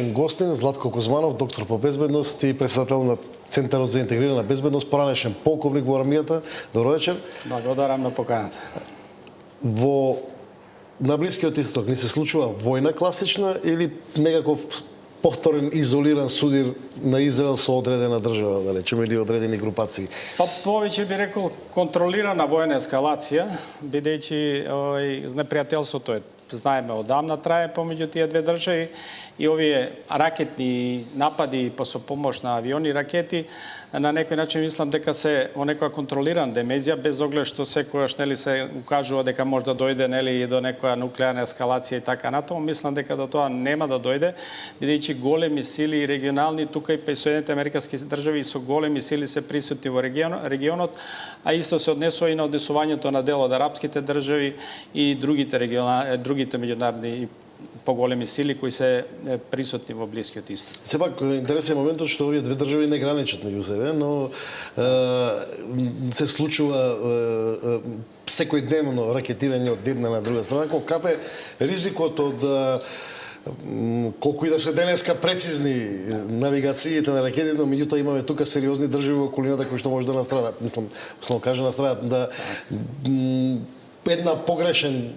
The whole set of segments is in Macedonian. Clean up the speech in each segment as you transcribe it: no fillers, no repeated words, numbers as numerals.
Гостин Златко Кузманов, доктор по безбедност и председател на Центарот за интегрирана безбедност, поранешен полковник во армијата. Добро вечер. Благодарам на поканата. На Блискиот Исток ни се случува војна класична или некаков повторен изолиран судир на Израел со одредена држава, да речеме, или одредени групации? Па повеќе би рекол контролирана војна ескалација, бидејќи непријателството е, знаеме, одамна трае помеѓу тие две држави и овие ракетни напади со помош на авиони и ракети на некој начин мислам дека се во некоја контролирана демезија, без оглед што секогаш нели се укажува дека може да дојде нели и до некоја нуклеарна ескалација и така натаму. Мислам дека до тоа нема да дојде, бидејќи големи сили регионални тука и па и Соединените американски држави со големи сили се присутни во регионот, а исто се однесува и на однесувањето на дел од арапските држави и другите меѓународни поголеми сили кои се присутни во Блискиот Исток. Сепак интересен моментот што овие две држави не граничат меѓу себе, но се случува секојдневно ракетирање од една на друга страна. Каков е ризикот од колку и да се денеска прецизни навигациите на ракетите, но меѓутоа имаме тука сериозни држави во околината кои што може да настрадат. Мислам, кажа настрадат да една погрешен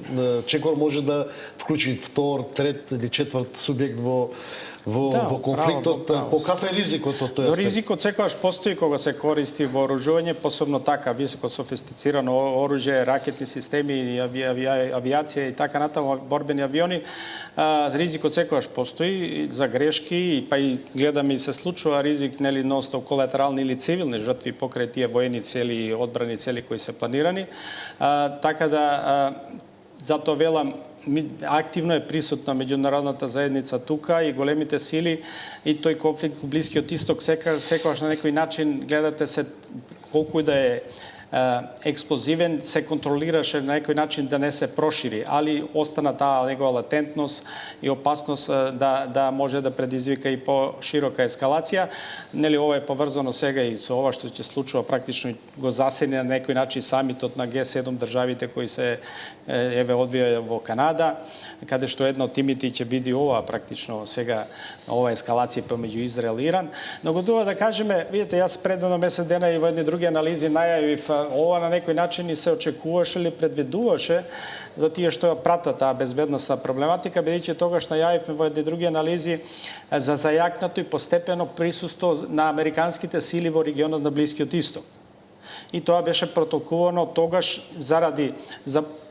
чекор може да вклучи втор, трет или четврт субјект во конфликтот. По каков е ризикот од тој аспект? Ризикот секогаш постои кога се користи вооружување, посебно така високо софистицирано оружје, ракетни системи, авиација и така натаму, борбени авиони. Ризикот секогаш постои за грешки, па и гледаме и се случува ризик нели нон-стоп колатерални или цивилни жртви покрај тие воени цели и одбрани цели кои се планирани. Така да затоа велам активно е присутна меѓународната заедница тука и големите сили и тој конфликт во Блискиот Исток секогаш на некој начин гледате се колку и да е експлозивен, се контролираше на некој начин да не се прошири, али остана таа негова латентност и опасност да може да предизвика и по-широка ескалација. Нели ова е поврзано сега и со ова што ќе случува практично го засени на некој начин самитот на Г7 државите кои се одвија во Канада, каде што една од тимите ќе биде ова практично сега ова ескалација помеѓу Израел и Иран. Но го дува да кажеме, видите, јас пред месец дена и во едни други анализи најавив ова на некој начин и се очекуваше или предвидуваше за тие што ја пратат таа безбедносна проблематика, бидејќи тогаш најавивме во едни други анализи за зајакнато и постепено присуство на американските сили во регионот на Блискиот Исток. И тоа беше протолкувано тогаш заради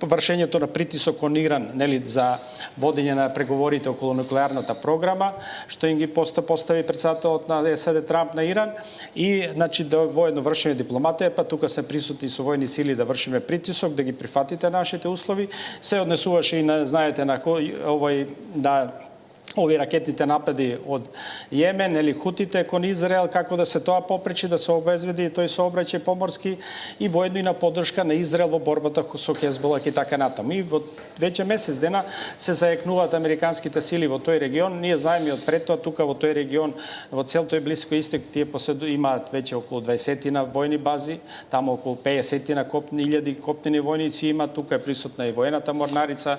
вршењето на притисок кон Иран, нели, за водење на преговорите околу нуклеарната програма, што им ги постави председателот на САД Трамп на Иран и значи да воедно вршиме дипломатија, па тука се присутни со војни сили да вршиме притисок, да ги прифатите нашите услови. Се однесуваше и на, знаете, на овие ракетните напади од Јемен или хутите кон Израел, како да се тоа попречи, да се обезведи тој сообраќај поморски и воедно и на поддршка на Израел во борбата со Хезболах и така натаму. И во веќе месец дена се зајакнуваат американските сили во тој регион. Ние знаеме и од пред тоа тука во тој регион, во цел тој Блиски Исток, тие имаат веќе околу 20 војни бази, таму околу 50.000 копнени војници има, тука е присутна и воената морнарица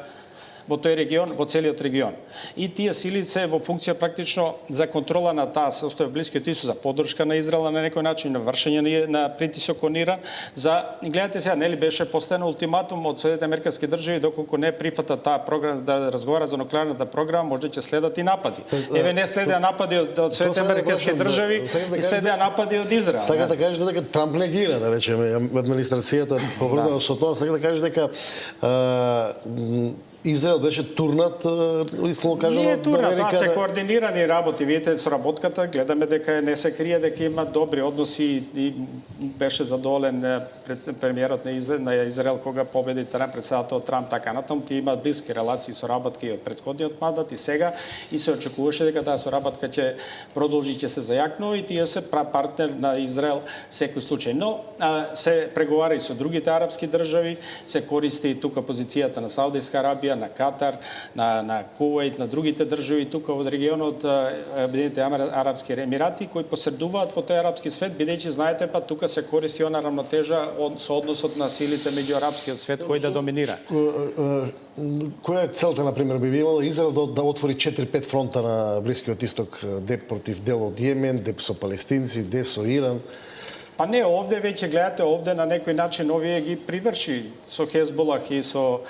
во тој регион, во целиот регион. И тие сили се во функција практично за контрола на таа состојба Блискиот Исток, за поддршка на Израел на некој начин, на вршење на притисок кон Иран. Гледате сега, нели беше поставен ултиматум од Соединените американски држави, доколку не прифата таа програма да разговара за нуклеарната програма, може ќе следат и напади. Еве не следеа напади од Соединените американски држави, и следеа напади од Израел. Сега да кажете дека Трамп негира, да речеме, администрацијата поврзана со тоа, сега да кажете дека Израел беше турнат, искрено кажано, не е турнат, тоа се координирани работи. Видите, соработката, гледаме дека не се крие, дека има добри односи и беше задоволен премиерот на Израел кога победи председателот Трамп, така натаму. Тие имаат блиски релации со работки од претходниот мандат и сега, и се очекуваше дека таа соработка ќе продолжи, ќе се зајакнува и тие се партнер на Израел секој случај. Но се преговара и со другите арапски држави, се користи тука позицијата на Саудиска Арабија, Саудија, на Катар, на Куваит, на другите држави тука во регионот Обединетите Арапски Емирати кои посредуваат во тој арапски свет, бидејќи знаете па тука се користи она рамнотежа со односот на силите меѓу арапскиот свет кој да доминира. Која е целта, например, би имала Израел да отвори 4-5 фронта на Блискиот исток, деп против дел од Јемен, деп со палестинци, деп со Иран? Па не, овде веќе гледате, овде на некој начин овие ги приврши со Хезболах и со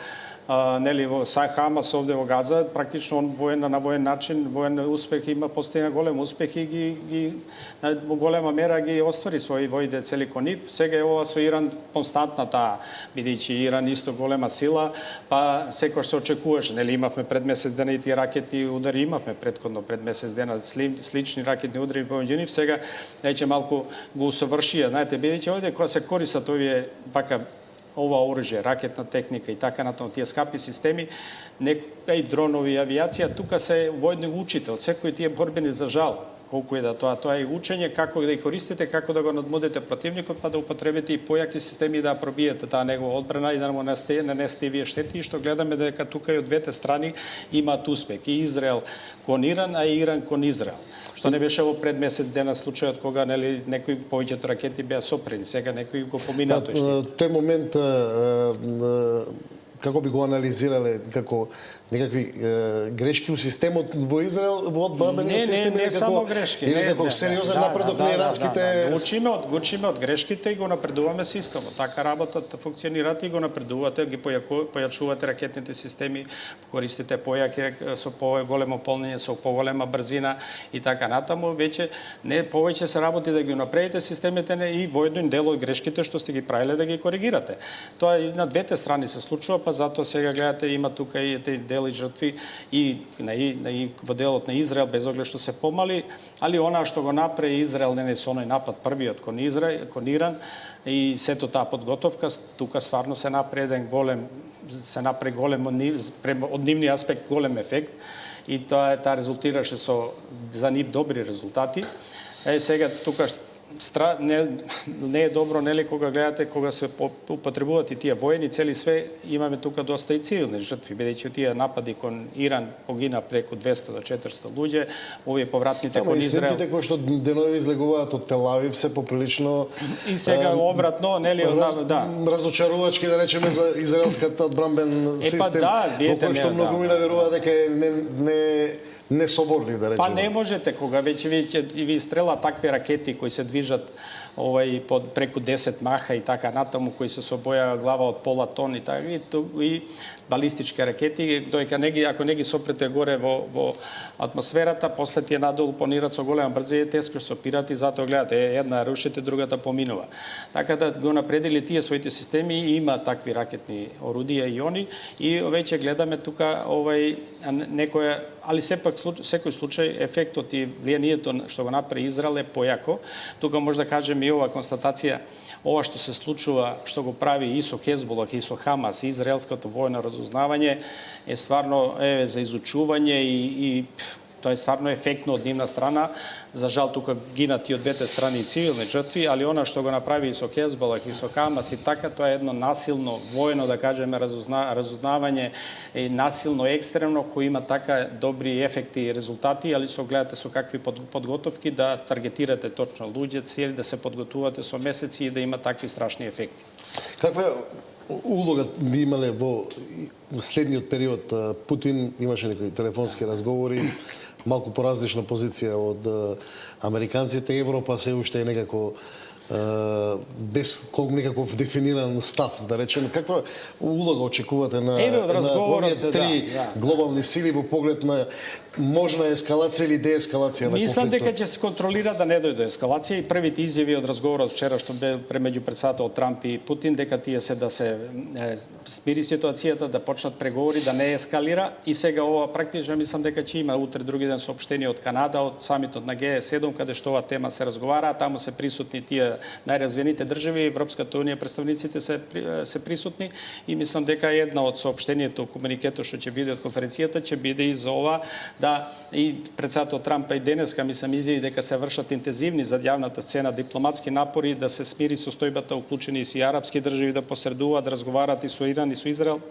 нели во Хамас овде во Газа, практично он на воен начин, воен успех има, постигна голем успех и ги во голема мера ги оствари своји војде цели кон нив. Сега е ова со Иран константна таа, бидејќи Иран исто голема сила, па секогаш се очекуваше, нели имавме пред месец дена и тие ракетни удари, имавме претходно пред месец дена слични ракетни удари помеѓу нив, сега веќе малку го усовршија, знаете, бидејќи овде кога се користат овие вака ова оружје, ракетна техника и така натаму, тие скапи системи, и дронови, авиација, тука се воедно учите од секој тие борбени за жал. Колку е да тоа е учење како да ги користите, како да го надмудете противникот, па да употребите и појаки системи да пробиете таа негова одбрана и да му нанесете вие штети, и што гледаме дека тука и од двете страни имаат успех. И Израел кон Иран, а и Иран кон Израел. Што не беше во пред месец дена случајот кога нели некои повеќето ракети беа сопрени, сега некои го поминаа тој штет. Тој момент како би го анализирале, како некакви грешки у системот во Израел, во одбранбениот систем, не само грешки, или како сериозен напредок на иранските... Учиме од грешките и го напредуваме системот. Така работат, функционирате и го напредувате, ги појачувате ракетните системи, користите појаки со поголемо полнење, со поголема брзина и така натаму, веќе не повеќе се работи да ги напредите системите и воедно дел од грешките што сте ги правиле да ги коригирате. Тоа и на двете страни се случува, па затоа сега гледате има тука и дел и жртви и во делот на Израел, без оглед што се помали, али она што го направи Израел не со оној напад првиот кон Иран и сето таа подготовка, тука стварно се направи еден голем од нивниот аспект голем ефект и тоа резултираше со за нив добри резултати. Сега тука не е добро, нели, кога гледате, кога се употребуваат и тие воени цели све, имаме тука доста и цивилни жртви, бидејќи тие напади кон Иран погина преку 200 до 400 луѓе, овие повратните кон Израел. Снимките кои што денови излегуваат од Тел Авив се поприлично и сега обратно, нели, разочарувачки, да речеме, за израелската одбранбен систем, во кој што многумина веруваат дека не соборлив, да речеме. Па не можете, кога веќе ви стрела такви ракети кои се движат преку 10 маха и така натаму, кои се со боја глава од пола тон и балистички ракети, ако не ги сопрете горе во атмосферата, после тие надолу понират со голема брзина, тешко се опират и затоа гледате, една рушите, другата поминува. Така да го напредили тие своите системи и има такви ракетни орудија и они, и веќе гледаме тука некоја, али сепак секој случај ефектот и влијанието што го направи Израел е појако. Тука може да кажеме и ова констатација, ова што се случува, што го прави и со Хезболах, и со Хамас, и израелското војно разузнавање е стварно за изучување и тоа е стварно ефектно од нивна страна. За жал тука гинат и од двете страни цивилни жртви, али она што го направи и со Хезболах и со Хамас и така, тоа е едно насилно војно, да кажеме, разузнавање, насилно екстремно, кој има така добри ефекти и резултати, али гледате со какви подготовки да таргетирате точно луѓе, цели да се подготувате со месеци и да има такви страшни ефекти. Каква улога би имале во следниот период? Путин имаше некои телефонски разговори, малку поразлична позиција од американците. Европа се уште е некако без некаков дефиниран став, да речеме. Каква улога очекувате на овие три глобални сили во поглед на можна ескалација или деескалација на конфликтот? Мислам дека ќе се контролира да не дојде до ескалација и првите изјави од разговорот вчера што бе меѓу претседател Трамп и Путин дека тие се да се смири ситуацијата, да почнат преговори, да не ескалира и сега ова практично мислам дека ќе има утре други ден соопштение од Канада од самитот на Г7 каде што оваа тема се разговара, таму се присутни тие најразвиените држави, Европската унија представниците се присутни и мислам дека една од соопштението, комуникето што ќе биде од конференцијата ќе биде и за ова да и претседател Трамп и денеска мислам изјави дека се вршат интензивни за јавната сцена дипломатски напори да се смири состојбата, уклучени и арапски држави да посредуваат, да разговараат и со Иран и со Израел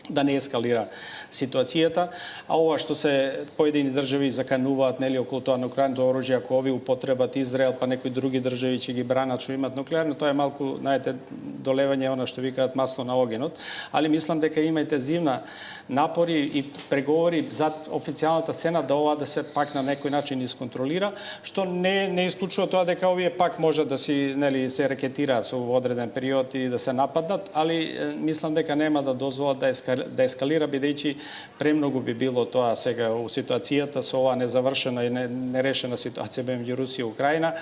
да не ескалира ситуацијата, а ова што се поедини држави закануваат нели околу тоа нуклеарното оружје, ако ови употребат Израел, па некои други држави ќе ги бранат што имаат нуклеарно, тоа е малку, знаете, долевање она што викаат масло на огенот, али мислам дека има интензивна напори и преговори за официјалната сцена да ова да се пак на некој начин исконтролира, што не исклучува тоа дека овие пак може да си нели се рекетираат со одреден период и да се нападнат, али мислам дека нема да дозволат да ескалира, бидејќи премногу би било тоа сега у ситуацијата со оваа незавршена и нерешена ситуација меѓу Русија и Украина,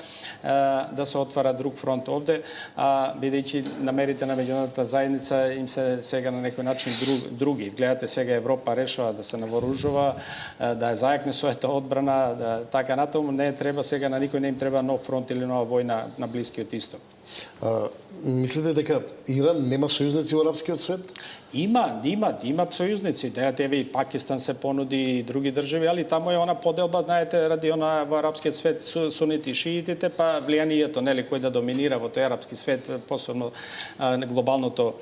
да се отвара друг фронт овде, бидејќи намерите на меѓународната заедница им се сега на некој начин други. Гледате сега Европа решава да се навооружува, да зајакне својата одбрана, така натаму не треба сега на никој не им треба нов фронт или нова војна на Блискиот Исток. Мислите дека Иран нема сојузници во арапскиот свет? Има сојузници. Еве и Пакистан се понуди и други држави, али таму е она поделба, знаете, ради она во арапскиот свет сунити и шиитите, па влијанието, нели, кој да доминира во тој арапски свет, посебно глобалното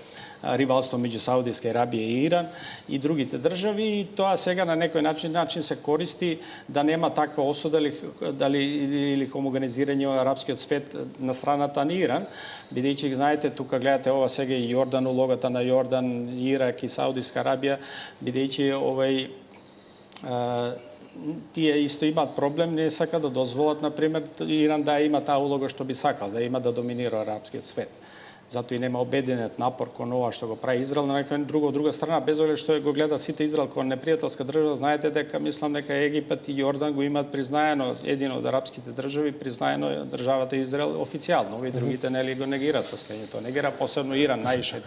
ривалство меѓу Саудиска Арабија и Иран и другите држави, и тоа сега на некој начин се користи да нема таква осуда или хомогенизирање во арапскиот свет на страната на Иран, бидејќи знаете тука гледате ова сега и Јордан, улогата на Јордан, Ирак и Саудиска Арабија, бидејќи тие исто имаат проблем, не сака да дозволат на пример Иран да има таа улога што би сакал, да има да доминира арапскиот свет. Затоа и нема обединет напор кон ова што го прави Израел на некоја друга страна, без оглед што го гледа сите Израел кон непријателска држава. Знаете дека мислам дека Египет и Јордан го имаат признаено, едино од арапските држави признаено државата Израел официјално, овие другите нели го негираат постоењето. Негира посебно Иран најше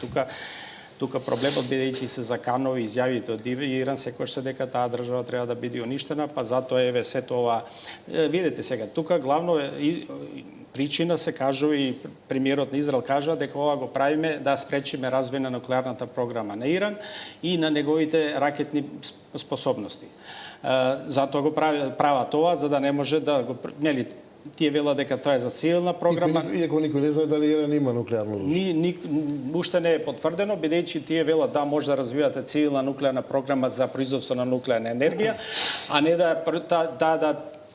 тука проблемот, бидејќи се заканови изјавите од Иран секогаш се дека таа држава треба да биде уништена, па затоа еве сето ова. Видете сега, тука главно причина се кажува и премиерот на Израел кажа дека ова го правиме да спречиме развој на нуклеарната програма на Иран и на неговите ракетни способности. Затоа го прават ова за да не може да го нели тие велат дека тоа е за цивилна програма. Иако никој не знае дали Иран има нуклеарно оружје. Уште не е потврдено, бидејќи тие велат да може да развивате цивилна нуклеарна програма за производство на нуклеарна енергија, а не да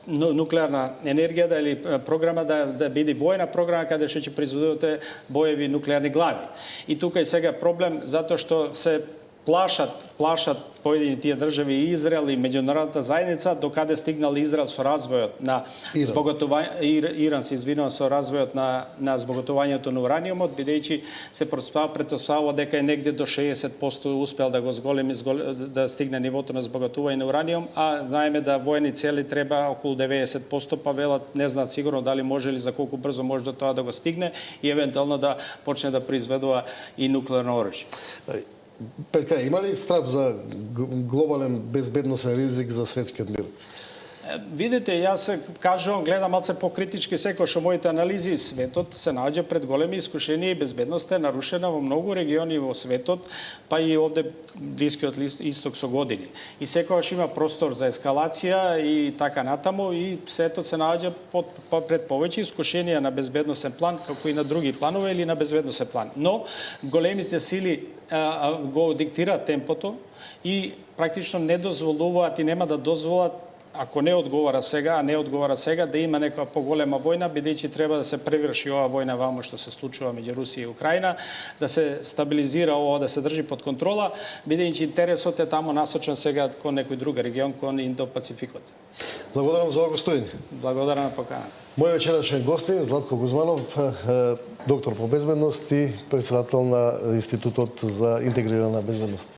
нуклеарна енергија или програма да биде војна програма каде што ќе произведувате боеви нуклеарни глави. И тука е сега проблем затоа што се плашат поедини тие држави и Израел и меѓународната заедница докаде стигнал Израел со развојот на Иран се извинува со развојот на збогатувањето на ураниумот, бидејќи се претпоставува дека е негде до 60% успел да го зголеми да стигне нивото на збогатување на ураниум, а знаеме да воени цели треба околу 90%, па велат не знаат сигурно дали може или за колку брзо може до тоа да го стигне и евентуално да почне да произведува и нуклеарно оружје. Петка, има ли страв за глобален безбедносен ризик за светскиот мир? Видите, јас кажувам, гледам малце покритички секој што моите анализи, светот се наоѓа пред големи искушенија и безбедноста е нарушена во многу региони во светот, па и овде Блискиот Исток со години. И секогаш има простор за ескалација и така натаму и светот се наоѓа пред повеќе искушенија на безбедносен план, како и на други планове или на безбедносен план. Но големите сили го диктираат темпото и практично не дозволуваат и нема да дозволат ако не одговара сега, да има некоја поголема војна, бидејќи треба да се преврши оваа војна вамо што се случува меѓу Русија и Украина, да се стабилизира ова, да се држи под контрола, бидејќи интересот е таму насочен сега кон некој друг регион, кон Индо-Пацификот. Благодарам за ова гостојање. Благодарам на поканата. Мој вечерашен гостин Златко Гузманов, доктор по безбедност и претседател на Институтот за интегрирана безбедност.